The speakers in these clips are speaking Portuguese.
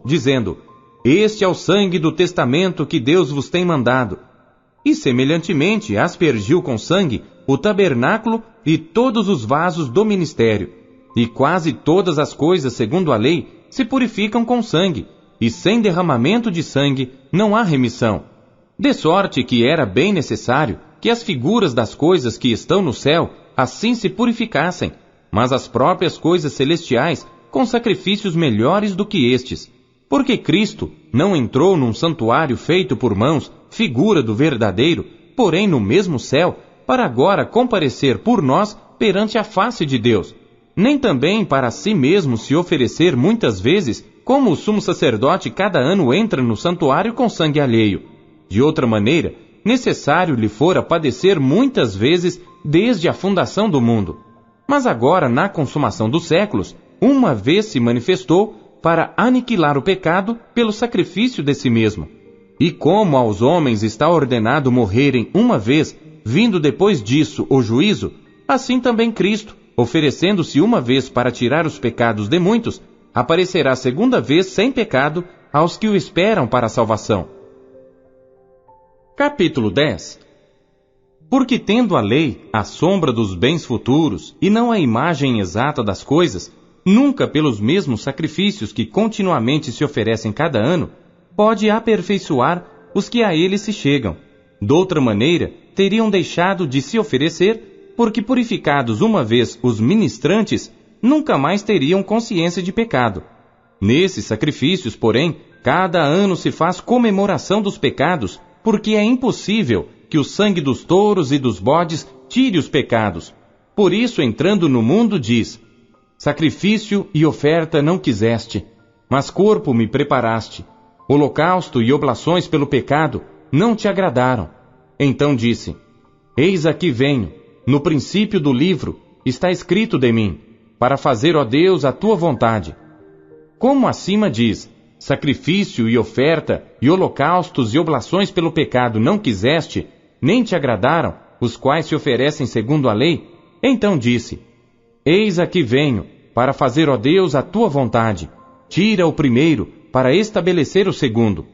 dizendo: Este é o sangue do testamento que Deus vos tem mandado. E semelhantemente aspergiu com sangue o tabernáculo e todos os vasos do ministério. E quase todas as coisas, segundo a lei, se purificam com sangue, e sem derramamento de sangue não há remissão. De sorte que era bem necessário que as figuras das coisas que estão no céu assim se purificassem, mas as próprias coisas celestiais com sacrifícios melhores do que estes. Porque Cristo não entrou num santuário feito por mãos, figura do verdadeiro, porém no mesmo céu, para agora comparecer por nós perante a face de Deus. Nem também para si mesmo se oferecer muitas vezes, como o sumo sacerdote cada ano entra no santuário com sangue alheio. De outra maneira, necessário lhe fora padecer muitas vezes desde a fundação do mundo. Mas agora, na consumação dos séculos, uma vez se manifestou para aniquilar o pecado pelo sacrifício de si mesmo. E como aos homens está ordenado morrerem uma vez, vindo depois disso o juízo, assim também Cristo, oferecendo-se uma vez para tirar os pecados de muitos, aparecerá segunda vez sem pecado aos que o esperam para a salvação. Capítulo 10. Porque tendo a lei a sombra dos bens futuros e não a imagem exata das coisas, nunca pelos mesmos sacrifícios que continuamente se oferecem cada ano, pode aperfeiçoar os que a ele se chegam. Doutra maneira, teriam deixado de se oferecer, porque purificados uma vez os ministrantes, nunca mais teriam consciência de pecado. Nesses sacrifícios, porém, cada ano se faz comemoração dos pecados, porque é impossível que o sangue dos touros e dos bodes tire os pecados. Por isso, entrando no mundo, diz: Sacrifício e oferta não quiseste, mas corpo me preparaste. Holocausto e oblações pelo pecado não te agradaram. Então disse: Eis aqui venho, no princípio do livro está escrito de mim, para fazer, ó Deus, a tua vontade. Como acima diz: Sacrifício e oferta e holocaustos e oblações pelo pecado não quiseste, nem te agradaram, os quais se oferecem segundo a lei, então disse: Eis aqui venho, para fazer, ó Deus, a tua vontade. Tira o primeiro, para estabelecer o segundo.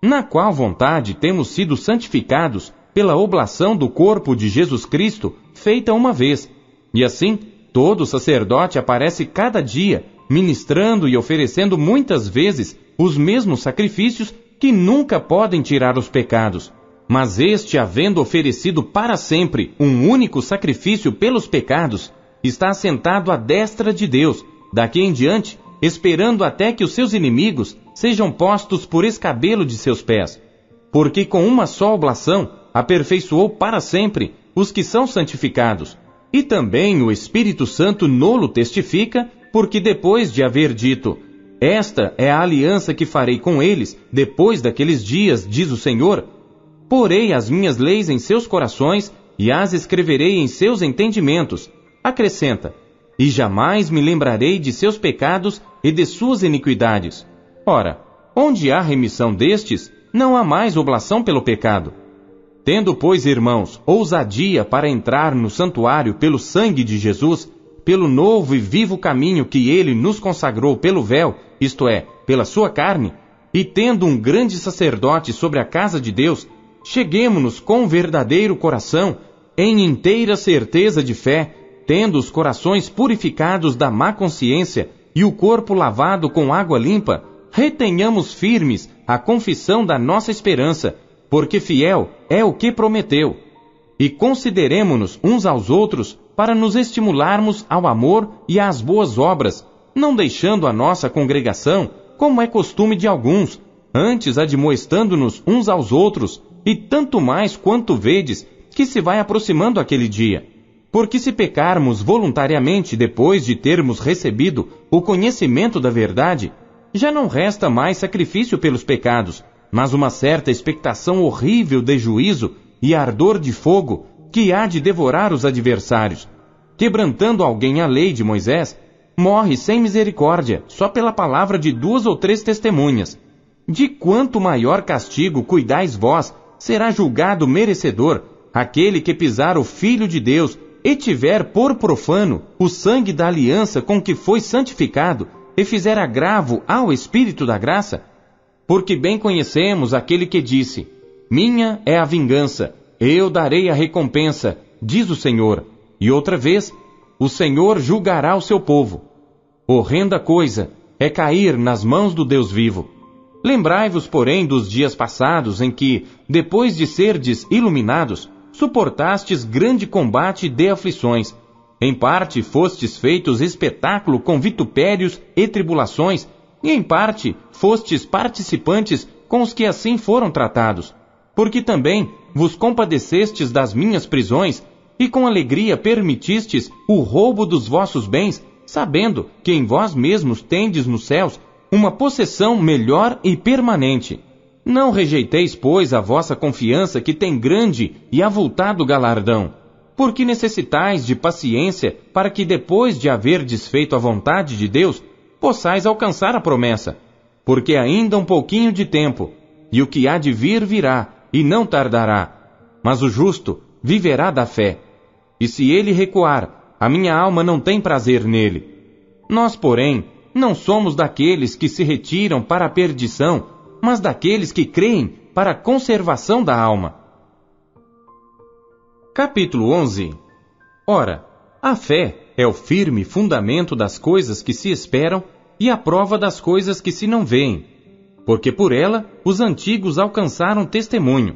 Na qual vontade temos sido santificados pela oblação do corpo de Jesus Cristo, feita uma vez. E assim, todo sacerdote aparece cada dia, ministrando e oferecendo muitas vezes os mesmos sacrifícios que nunca podem tirar os pecados. Mas este, havendo oferecido para sempre um único sacrifício pelos pecados, está assentado à destra de Deus, daqui em diante, esperando até que os seus inimigos sejam postos por escabelo de seus pés. Porque com uma só oblação aperfeiçoou para sempre os que são santificados. E também o Espírito Santo nolo testifica, porque depois de haver dito: Esta é a aliança que farei com eles, depois daqueles dias, diz o Senhor, porei as minhas leis em seus corações e as escreverei em seus entendimentos. Acrescenta: E jamais me lembrarei de seus pecados e de suas iniquidades. Ora, onde há remissão destes, não há mais oblação pelo pecado. Tendo, pois, irmãos, ousadia para entrar no santuário pelo sangue de Jesus, pelo novo e vivo caminho que ele nos consagrou pelo véu, isto é, pela sua carne, e tendo um grande sacerdote sobre a casa de Deus, cheguemo-nos com verdadeiro coração, em inteira certeza de fé, tendo os corações purificados da má consciência e o corpo lavado com água limpa, retenhamos firmes a confissão da nossa esperança, porque fiel é o que prometeu. E consideremo-nos uns aos outros para nos estimularmos ao amor e às boas obras, não deixando a nossa congregação, como é costume de alguns, antes admoestando-nos uns aos outros, e tanto mais quanto vedes que se vai aproximando aquele dia. Porque se pecarmos voluntariamente depois de termos recebido o conhecimento da verdade, já não resta mais sacrifício pelos pecados, mas uma certa expectação horrível de juízo e ardor de fogo que há de devorar os adversários. Quebrantando alguém a lei de Moisés, morre sem misericórdia, só pela palavra de 2 ou 3 testemunhas. De quanto maior castigo cuidais vós, será julgado merecedor aquele que pisar o Filho de Deus e tiver por profano o sangue da aliança com que foi santificado e fizer agravo ao Espírito da graça? Porque bem conhecemos aquele que disse: minha é a vingança, eu darei a recompensa, diz o Senhor. E outra vez, o Senhor julgará o seu povo. Horrenda coisa é cair nas mãos do Deus vivo. Lembrai-vos, porém, dos dias passados em que, depois de serdes iluminados, suportastes grande combate de aflições. Em parte fostes feitos espetáculo com vitupérios e tribulações, e em parte fostes participantes com os que assim foram tratados. Porque também vos compadecestes das minhas prisões, e com alegria permitistes o roubo dos vossos bens, sabendo que em vós mesmos tendes nos céus uma possessão melhor e permanente. Não rejeiteis, pois, a vossa confiança, que tem grande e avultado galardão, porque necessitais de paciência, para que depois de haverdes feito a vontade de Deus, possais alcançar a promessa. Porque ainda um pouquinho de tempo, e o que há de vir virá, e não tardará. Mas o justo viverá da fé. E se ele recuar, a minha alma não tem prazer nele. Nós, porém, não somos daqueles que se retiram para a perdição, mas daqueles que creem para a conservação da alma. Capítulo 11. Ora, a fé é o firme fundamento das coisas que se esperam e a prova das coisas que se não veem, porque por ela os antigos alcançaram testemunho.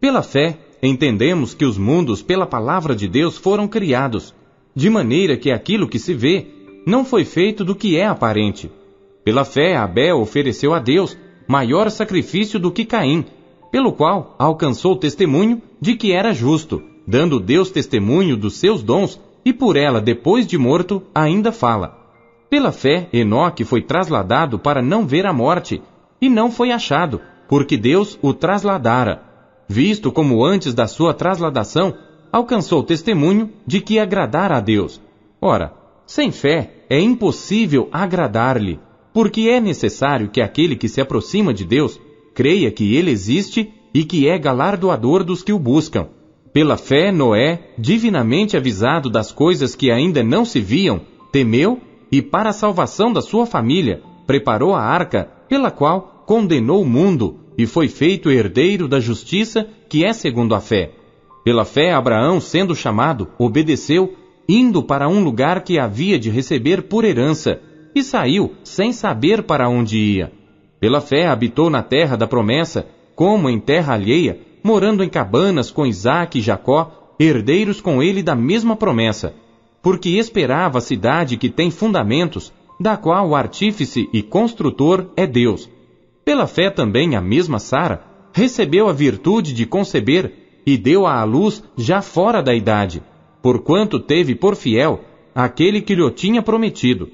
Pela fé, entendemos que os mundos pela palavra de Deus foram criados, de maneira que aquilo que se vê não foi feito do que é aparente. Pela fé, Abel ofereceu a Deus maior sacrifício do que Caim, pelo qual alcançou testemunho de que era justo, dando Deus testemunho dos seus dons, e por ela, depois de morto, ainda fala. Pela fé, Enoque foi trasladado para não ver a morte, e não foi achado, porque Deus o trasladara. Visto como antes da sua trasladação, alcançou testemunho de que agradara a Deus. Ora, sem fé é impossível agradar-lhe, porque é necessário que aquele que se aproxima de Deus creia que ele existe e que é galardoador dos que o buscam. Pela fé, Noé, divinamente avisado das coisas que ainda não se viam, temeu e, para a salvação da sua família, preparou a arca, pela qual condenou o mundo e foi feito herdeiro da justiça que é segundo a fé. Pela fé, Abraão, sendo chamado, obedeceu, indo para um lugar que havia de receber por herança, e saiu sem saber para onde ia. Pela fé, habitou na terra da promessa, como em terra alheia, morando em cabanas com Isaque e Jacó, herdeiros com ele da mesma promessa, porque esperava a cidade que tem fundamentos, da qual o artífice e construtor é Deus. Pela fé também a mesma Sara recebeu a virtude de conceber e deu à luz já fora da idade, porquanto teve por fiel aquele que lhe tinha prometido.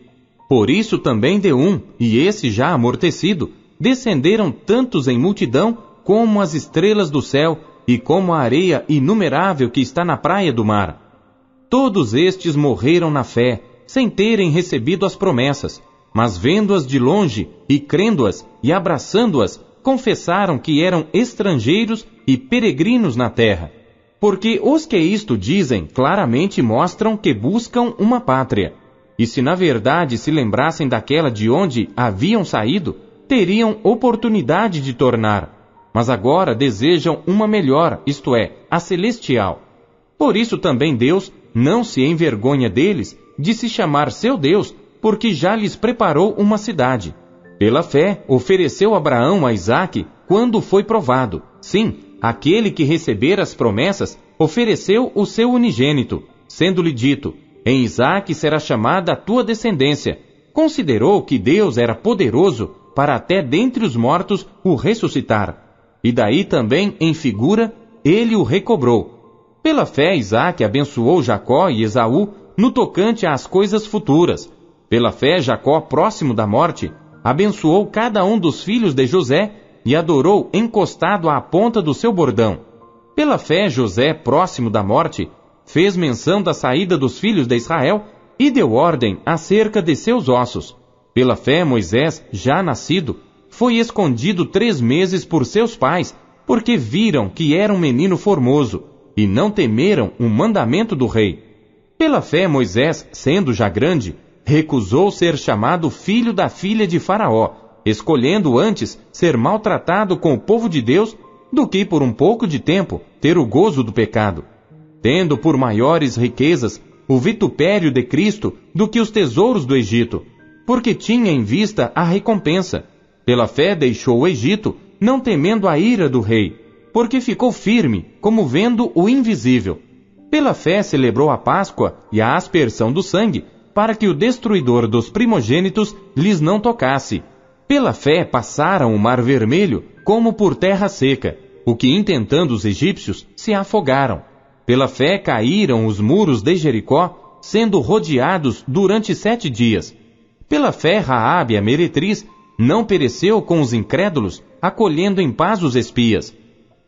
Por isso também de um, e esse já amortecido, descenderam tantos em multidão como as estrelas do céu e como a areia inumerável que está na praia do mar. Todos estes morreram na fé, sem terem recebido as promessas, mas vendo-as de longe e crendo-as e abraçando-as, confessaram que eram estrangeiros e peregrinos na terra. Porque os que isto dizem claramente mostram que buscam uma pátria. E se na verdade se lembrassem daquela de onde haviam saído, teriam oportunidade de tornar. Mas agora desejam uma melhor, isto é, a celestial. Por isso também Deus não se envergonha deles de se chamar seu Deus, porque já lhes preparou uma cidade. Pela fé, ofereceu Abraão a Isaque quando foi provado. Sim, aquele que recebera as promessas ofereceu o seu unigênito, sendo-lhe dito: em Isaque será chamada a tua descendência. Considerou que Deus era poderoso para até dentre os mortos o ressuscitar. E daí também, em figura, ele o recobrou. Pela fé, Isaque abençoou Jacó e Esaú no tocante às coisas futuras. Pela fé, Jacó, próximo da morte, abençoou cada um dos filhos de José e adorou encostado à ponta do seu bordão. Pela fé, José, próximo da morte, fez menção da saída dos filhos de Israel e deu ordem acerca de seus ossos. Pela fé, Moisés, já nascido, foi escondido 3 meses por seus pais, porque viram que era um menino formoso, e não temeram o mandamento do rei. Pela fé, Moisés, sendo já grande, recusou ser chamado filho da filha de Faraó, escolhendo antes ser maltratado com o povo de Deus do que por um pouco de tempo ter o gozo do pecado, tendo por maiores riquezas o vitupério de Cristo do que os tesouros do Egito, porque tinha em vista a recompensa. Pela fé deixou o Egito, não temendo a ira do rei, porque ficou firme, como vendo o invisível. Pela fé celebrou a Páscoa e a aspersão do sangue, para que o destruidor dos primogênitos lhes não tocasse. Pela fé passaram o Mar Vermelho, como por terra seca, o que intentando os egípcios se afogaram. Pela fé caíram os muros de Jericó, sendo rodeados durante 7 dias. Pela fé Raabe, a meretriz, não pereceu com os incrédulos, acolhendo em paz os espias.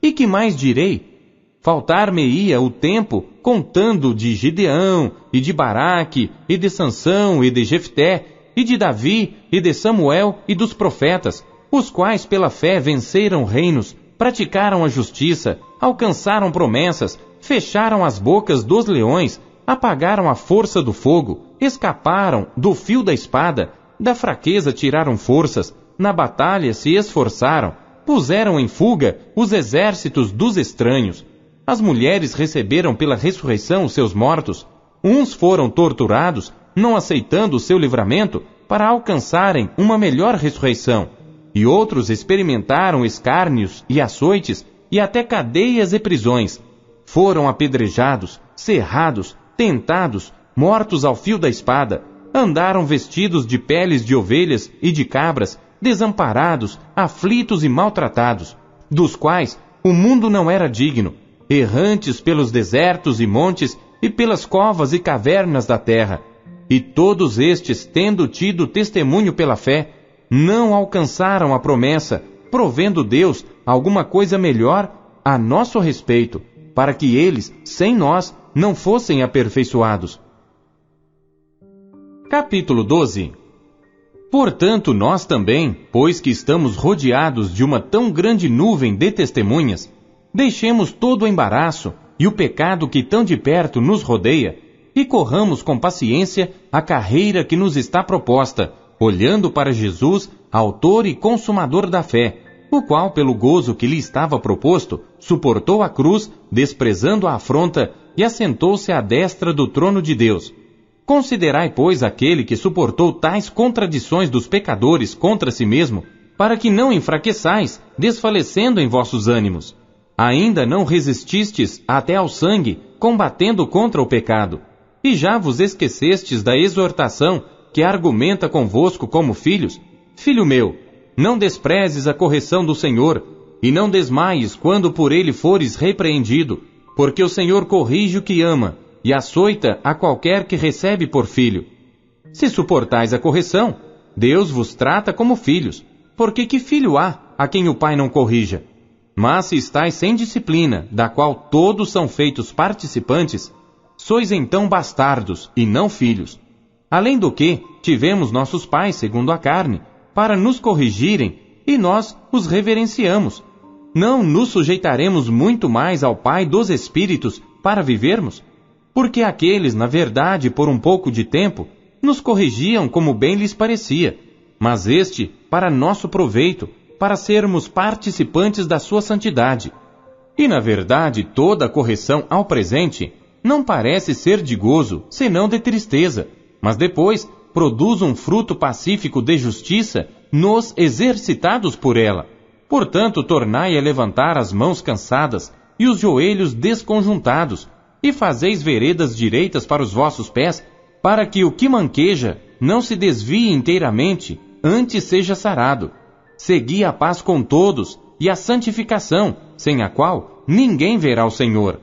E que mais direi? Faltar-me-ia o tempo contando de Gideão, e de Baraque, e de Sansão, e de Jefté, e de Davi, e de Samuel, e dos profetas, os quais pela fé venceram reinos, praticaram a justiça, alcançaram promessas, fecharam as bocas dos leões, apagaram a força do fogo, escaparam do fio da espada, da fraqueza tiraram forças, na batalha se esforçaram, puseram em fuga os exércitos dos estranhos. As mulheres receberam pela ressurreição os seus mortos. Uns foram torturados, não aceitando o seu livramento, para alcançarem uma melhor ressurreição. E outros experimentaram escárnios e açoites, e até cadeias e prisões. Foram apedrejados, cerrados, tentados, mortos ao fio da espada. Andaram vestidos de peles de ovelhas e de cabras, desamparados, aflitos e maltratados, dos quais o mundo não era digno, errantes pelos desertos e montes e pelas covas e cavernas da terra. E todos estes, tendo tido testemunho pela fé, não alcançaram a promessa, provendo Deus alguma coisa melhor a nosso respeito, para que eles, sem nós, não fossem aperfeiçoados. Capítulo 12. Portanto, nós também, pois que estamos rodeados de uma tão grande nuvem de testemunhas, deixemos todo o embaraço e o pecado que tão de perto nos rodeia, e corramos com paciência a carreira que nos está proposta, olhando para Jesus, autor e consumador da fé, o qual, pelo gozo que lhe estava proposto, suportou a cruz, desprezando a afronta, e assentou-se à destra do trono de Deus. Considerai, pois, aquele que suportou tais contradições dos pecadores contra si mesmo, para que não enfraqueçais, desfalecendo em vossos ânimos. Ainda não resististes até ao sangue, combatendo contra o pecado. E já vos esquecestes da exortação que argumenta convosco como filhos? Filho meu, não desprezes a correção do Senhor, e não desmaies quando por ele fores repreendido, porque o Senhor corrige o que ama, e açoita a qualquer que recebe por filho. Se suportais a correção, Deus vos trata como filhos, porque que filho há a quem o pai não corrija? Mas se estáis sem disciplina, da qual todos são feitos participantes, sois então bastardos e não filhos. Além do que, tivemos nossos pais segundo a carne, para nos corrigirem, e nós os reverenciamos. Não nos sujeitaremos muito mais ao Pai dos Espíritos para vivermos? Porque aqueles, na verdade, por um pouco de tempo, nos corrigiam como bem lhes parecia, mas este para nosso proveito, para sermos participantes da sua santidade. E, na verdade, toda a correção ao presente não parece ser de gozo, senão de tristeza, mas depois produz um fruto pacífico de justiça nos exercitados por ela. Portanto, tornai a levantar as mãos cansadas e os joelhos desconjuntados, e fazeis veredas direitas para os vossos pés, para que o que manqueja não se desvie inteiramente, antes seja sarado. Segui a paz com todos e a santificação, sem a qual ninguém verá o Senhor.